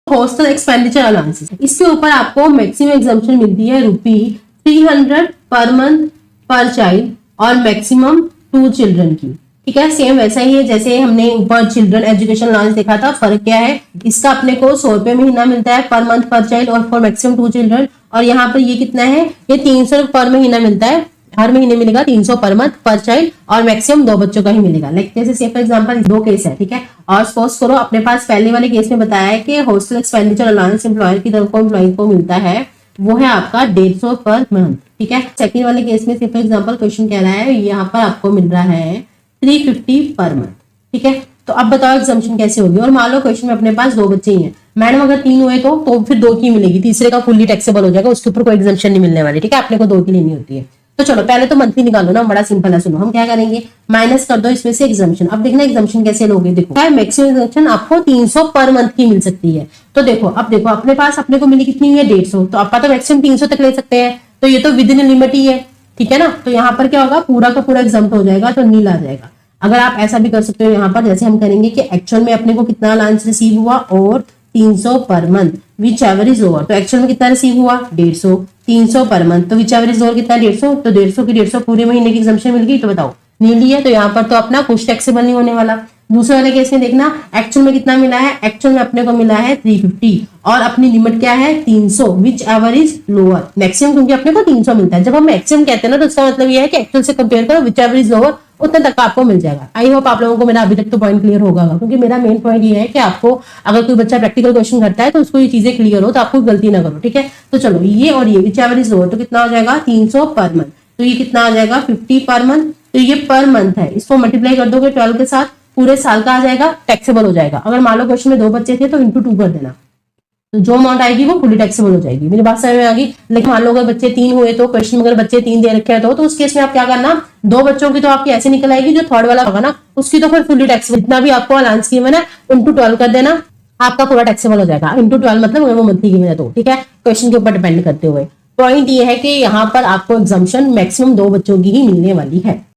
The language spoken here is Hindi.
हॉस्टल एक्सपेंडिचर अलाउंसेस, इसके ऊपर आपको मैक्सिमम एग्जम्पशन मिलती है ₹300 पर मंथ पर चाइल्ड और मैक्सिमम 2 चिल्ड्रन की। ठीक है, सेम वैसा ही है जैसे हमने ऊपर चिल्ड्रन एजुकेशन अलाउंस देखा था। फर्क क्या है, इसका अपने को 100 रुपए महीना मिलता है पर मंथ पर चाइल्ड और फॉर मैक्सिमम 2 चिल्ड्रन, और यहाँ पर ये कितना है, ये 300 पर महीना मिलता है। हर महीने मिलेगा 300 पर मंथ पर चाइल्ड और मैक्सिमम 2 बच्चों का ही मिलेगा। लाइक जैसे फॉर एग्जांपल 2 केस है, ठीक है, और सपोज करो अपने पास पहले वाले केस में बताया है कि हॉस्टल एक्सपेंडिचर अलाउंस एम्प्लॉयर की तरफ को एम्प्लॉय को मिलता है, वो है आपका 150 पर मंथ। ठीक है, सेकंड वाले केस में फॉर एग्जांपल क्वेश्चन कह रहा है यहाँ पर आपको मिल रहा है 350 पर मंथ। ठीक है, तो अब बताओ एग्जाम्पशन कैसे होगी। और मान लो क्वेश्चन में अपने पास 2 बच्चे ही हैं, मैडम अगर 3 हुए तो फिर 2 की मिलेगी, तीसरे का फुल्ली टैक्सेबल हो जाएगा, उसके ऊपर कोई एग्जाम्पशन नहीं मिलने वाली। ठीक है, अपने को 2 की लेनी होती है। तो चलो पहले तो मंथली निकालो ना, बड़ा सिंपल है। सुनो हम क्या करेंगे, माइनस कर दो इसमें से एग्जाम्पशन। अब देखना एग्जाम्पशन कैसे लोगे। देखो मैक्सिमम एग्जाम्पशन आपको 300 पर मंथ की मिल सकती है। तो देखो अब देखो अपने पास अपने को मिली कितनी है 150, तो आपका तो मैक्सिमम 300 तक ले सकते हैं, तो ये तो विद इन लिमिट ही है। ठीक है ना, तो यहाँ पर क्या होगा, पूरा का पूरा एग्जाम्प्ट हो जाएगा, तो नील आ जाएगा। अगर आप ऐसा भी कर सकते हो यहाँ पर, जैसे हम करेंगे कि एक्चुअल में अपने को कितना अलाउंस रिसीव हुआ और 300 per month which ever is over, तो एक्चुअल में कितना रिसीव हुआ 150, 300 पर मंथ, तो विच एवर इज ओवर कितना 150, तो 150 की 150 पूरे महीने की एग्जम्पशन मिल गई। तो बताओ नीली है, तो यहाँ पर तो अपना कुछ टैक्सेबल नहीं होने वाला। दूसरे वाले केस में देखना एक्चुअल में कितना मिला है, एक्चुअल में अपने को मिला है 350 और अपनी लिमिट क्या है 300 which ever is lower maximum, क्योंकि अपने को 300 मिलता है। जब हम मैक्सिमम कहते हैं ना तो इसका मतलब ये है कि एक्चुअल से कंपेयर करो, विच एवर इज लोअर उतने तक का आपको मिल जाएगा। आई होप आप लोगों को मेरा अभी तक तो पॉइंट क्लियर होगा, क्योंकि मेरा मेन पॉइंट ये है कि आपको अगर कोई बच्चा प्रैक्टिकल क्वेश्चन करता है तो उसको ये चीजें क्लियर हो, तो आपको गलती ना करो। ठीक है, तो चलो ये और ये विच एवर इज लोअर, तो कितना हो जाएगा 300 पर मंथ, तो ये कितना आ जाएगा 50 पर मंथ, तो ये पर मंथ है, इसको मल्टीप्लाई कर दोगे 12 के साथ, पूरे साल का आ जाएगा, टैक्सेबल हो जाएगा। अगर मान लो क्वेश्चन में 2 बच्चे थे तो इंटू 2 कर देना, तो जो अमाउंट आएगी वो फुली टैक्सेबल हो जाएगी। मेरी बात समझ में आ गई। लेकिन मान लो अगर बच्चे 3 हुए तो क्वेश्चन में अगर बच्चे 3 दे रखे हैं तो उस केस में आप क्या करना, 2 बच्चों की तो आपकी ऐसे निकल आएगी, जो थर्ड वाला होगा ना उसकी तो फिर फुली टैक्सेबल, जितना भी आपको अलाउंस की मैंने इंटू 12 कर देना, आपका पूरा टैक्सेबल हो जाएगा। इंटू 12 मतलब अगर वो मंथली की तो ठीक है, क्वेश्चन के ऊपर डिपेंड करते हुए। पॉइंट ये है कि यहाँ पर आपको एग्जाम्पशन मैक्सिमम 2 बच्चों की ही मिलने वाली है।